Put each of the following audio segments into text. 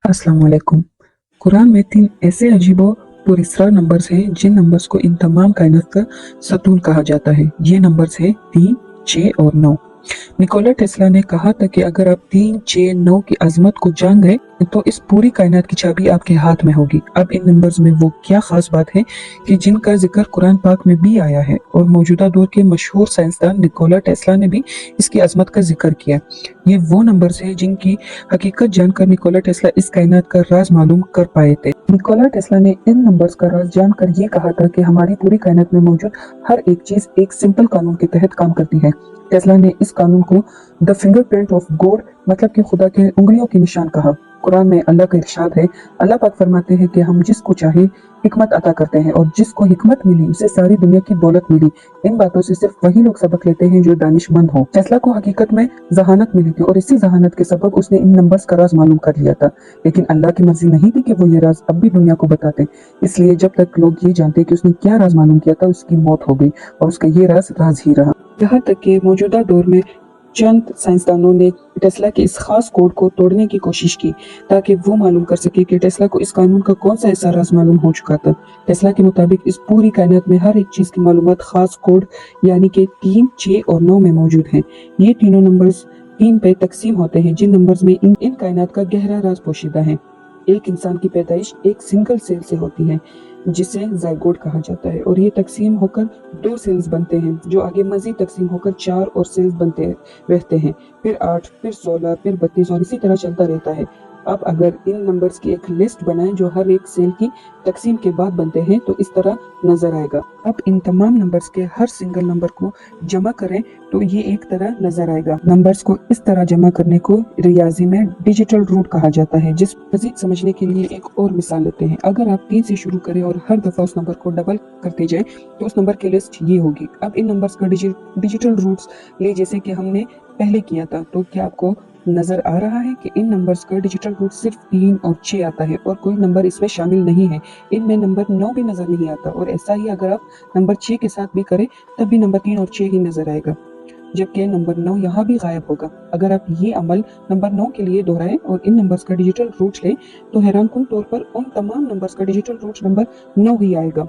अस्सलाम वालेकुम। कुरान में 3 ऐसे अजीबो पुरस्कार नंबर्स हैं जिन नंबर्स को इन तमाम कायनात का सतून कहा जाता है। ये नंबर्स हैं 3, 6 और 9। निकोला टेस्ला ने कहा था कि अगर आप 3, 6, 9 की अजमत को जान गए तो इस पूरी कायनात की चाबी आपके हाथ में होगी। अब इन नंबर्स में वो क्या खास बात है कि जिनका जिक्र कुरान पाक में भी आया है और मौजूदा दौर के मशहूर साइंसदान निकोला टेस्ला ने भी इसकी अजमत का जिक्र किया। ये वो नंबर्स हैं जिनकी हकीकत जानकर निकोला टेस्ला इस कायनात का राज मालूम कर पाए थे। निकोला टेस्ला ने इन नंबर्स का राज जानकर ये कहा था कि हमारी पूरी कायनात में मौजूद हर एक चीज एक सिंपल कानून के तहत काम करती है। टेस्ला ने इस कानून को द फिंगरप्रिंट ऑफ गॉड मतलब कि खुदा के उंगलियों के निशान कहा। कुरान में अल्लाह का इरशाद है, अल्लाह पाक फरमाते हैं कि हम जिसको चाहे हिकमत अता करते हैं और जिसको हिकमत मिली उसे सारी दुनिया की दौलत मिली। इन बातों से सिर्फ वही लोग सबक लेते हैं जो दानिशमंद हो। टेस्ला को हकीकत में जहानत मिली थी और इसी जहानत के सबब उसने इन नंबर्स का राज मालूम कर लिया था। लेकिन अल्लाह की मर्जी नहीं थी कि वो ये राज अब भी दुनिया को बताते, इसलिए जब तक लोग ये जानते कि उसने क्या राज मालूम किया था उसकी मौत हो गई और उसका ये राज ही रहा। यहाँ तक कि मौजूदा दौर में चंद साइंसदानों ने टेस्ला के इस खास कोड को तोड़ने की कोशिश की ताकि वो मालूम कर सके कि टेस्ला को इस कानून का कौन सा ऐसा राज मालूम हो चुका था। टेस्ला के मुताबिक इस पूरी कायनात में हर एक चीज की मालूमात खास कोड यानी कि 3, 6 और 9 में मौजूद हैं। ये तीनों नंबर्स 3 पे तकसीम होते हैं जिन नंबर्स में इन कायनात का गहरा राज पोशीदा है। एक इंसान की पैदाइश एक सिंगल सेल से होती है जिसे जायगोट कहा जाता है और ये तकसीम होकर 2 सेल्स बनते हैं जो आगे मजीद तकसीम होकर 4 और सेल्स बनते रहते हैं, फिर 8, फिर 16, फिर 32 और इसी तरह चलता रहता है। अब अगर इन नंबर्स की एक लिस्ट बनाएं जो हर एक सेल की तकसीम के बाद बनते हैं तो इस तरह नजर आएगा। अब इन तमाम नंबर्स के हर सिंगल नंबर को जमा करें तो ये एक तरह नजर आएगा। नंबर्स को इस तरह जमा करने को रियाजी में डिजिटल रूट कहा जाता है। जिस मजीद समझने के लिए एक और मिसाल लेते हैं। अगर आप 3 से शुरू करें और हर दफा उस नंबर को डबल करते जाएं तो उस नंबर की लिस्ट ये होगी। अब इन नंबर्स का डिजिटल रूट्स ले जैसे कि हमने पहले किया था, तो क्या आपको नजर आ रहा है कि इन नंबर्स का डिजिटल रूट सिर्फ 3 और 6 आता है और कोई नंबर इसमें शामिल नहीं है। इनमें नंबर 9 भी नजर नहीं आता और ऐसा ही अगर आप नंबर 6 के साथ भी करें तब भी नंबर 3 और 6 ही नजर आएगा, जबकि नंबर 9 यहाँ भी गायब होगा। अगर आप ये अमल नंबर 9 के लिए दोहराएं और इन नंबर्स का डिजिटल रूट लें तो हैरानकुन तौर पर उन तमाम नंबर्स का डिजिटल रूट नंबर 9 ही आएगा,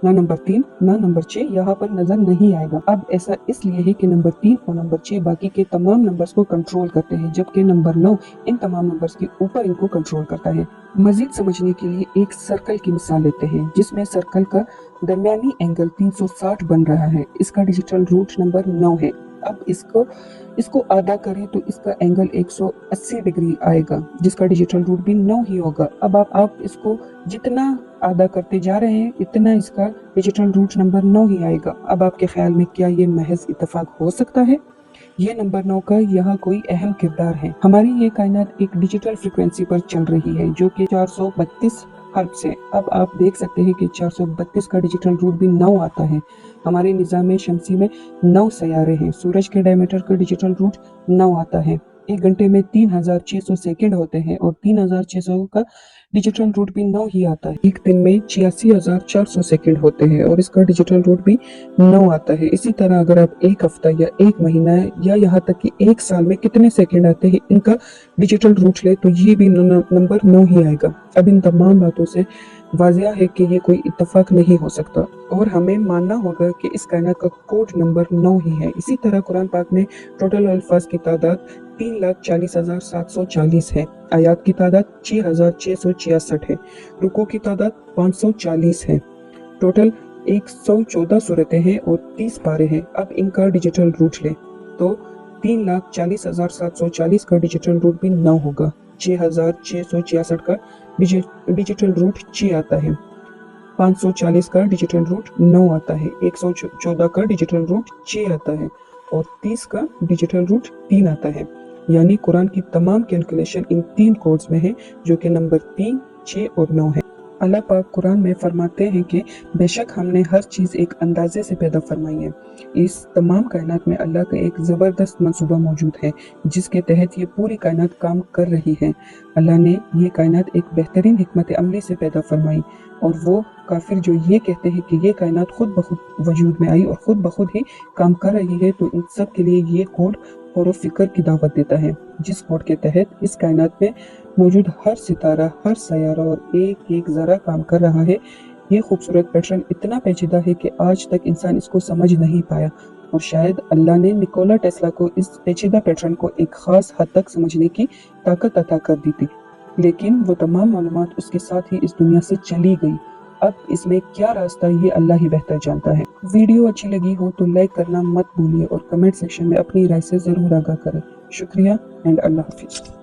ना नंबर 3 ना नंबर 6 यहाँ पर नजर नहीं आएगा। अब ऐसा इसलिए है कि नंबर 3 और नंबर 6 बाकी के तमाम नंबर्स को कंट्रोल करते हैं, जबकि नंबर 9 इन तमाम नंबर्स के ऊपर इनको कंट्रोल करता है। मजीद समझने के लिए एक सर्कल की मिसाल लेते हैं जिसमें सर्कल का दरमियानी एंगल 360 बन रहा है। इसका डिजिटल रूट नंबर 9 है। अब इसको आधा करें तो इसका एंगल 180 डिग्री आएगा जिसका डिजिटल रूट भी 9 ही होगा। अब आप इसको जितना आधा करते जा रहे हैं इतना इसका डिजिटल रूट नंबर 9 ही आएगा। अब आपके ख्याल में क्या ये महज इत्तेफाक हो सकता है? ये नंबर 9 का यहाँ कोई अहम किरदार है। हमारी ये कायनात एक डिजिटल फ्रिक्वेंसी पर चल रही है जो कि 432 हर्ट्ज है। अब आप देख सकते हैं कि 432 का डिजिटल रूट भी 9 आता है। हमारे निज़ाम शमसी में 9 सैयारे हैं। सूरज के डायमीटर का डिजिटल रूट 9 आता है। एक घंटे में 3600 सेकंड होते हैं और 3600 का डिजिटल रूट भी 9 ही आता है। एक दिन में 86400 सेकंड होते हैं और इसका डिजिटल रूट भी 9 आता है। इसी तरह अगर आप एक हफ्ता या एक महीना या यहाँ तक कि एक साल में कितने सेकंड आते हैं इनका डिजिटल रूट ले तो ये भी नंबर 9 ही आएगा। अब इन तमाम बातों से वाजिया है कि ये कोई इत्तेफाक नहीं हो सकता और हमें मानना होगा कि इस कायनात का कोड नंबर 9 ही है। इसी तरह कुरान पाक में टोटल अल्फाज की तादाद 3,40,740 है। आयात की तादाद 6,666 है। रुकू की तादाद 540 है। टोटल 114 सूरतें हैं और 30 पारे हैं। अब इनका डिजिटल रूट लें तो 3,40,740 का डिजिटल रूट भी 9 होगा। 6,666 का डिजिटल रूट 6 आता है। 540 का डिजिटल रूट 9 आता है। 114 का डिजिटल रूट 6 आता है और 30 का डिजिटल रूट 3 आता है। यानी कुरान की तमाम कैलकुलेशन इन 3 कोड्स में है जो कि नंबर 3, 6 और 9 है। अल्लाह पाक कुरान में फरमाते हैं कि बेशक हमने हर चीज़ एक अंदाजे से पैदा फरमाई है। इस तमाम कायनात में अल्लाह का एक ज़बरदस्त मंसूबा मौजूद है जिसके तहत ये पूरी कायनात काम कर रही है। अल्लाह ने ये कायनात एक बेहतरीन हिकमत अमली से पैदा फरमाई और वो काफिर जो ये कहते हैं कि ये कायनात खुद ब खुद वजूद में आई और खुद ब खुद ही काम कर रही है तो इन सब के लिए ये कोड غور व फिक्र की दावत देता है, जिस कोड के तहत इस कायनात में मौजूद हर सितारा, हर सैयारा और एक एक ज़रा काम कर रहा है। ये खूबसूरत पैटर्न इतना पेचीदा है कि आज तक इंसान इसको समझ नहीं पाया, और शायद अल्लाह ने निकोला टेस्ला को इस पेचीदा पैटर्न को एक ख़ास हद तक समझने की ताकत अता कर दी थी, लेकिन वो तमाम मालूमात उसके साथ ही इस दुनिया से चली गई। अब इसमें क्या रास्ता, ये अल्लाह ही बेहतर जानता है। वीडियो अच्छी लगी हो तो लाइक करना मत भूलिए और कमेंट सेक्शन में अपनी राय से ज़रूर आगाह करें। शुक्रिया एंड अल्लाह हाफिज़।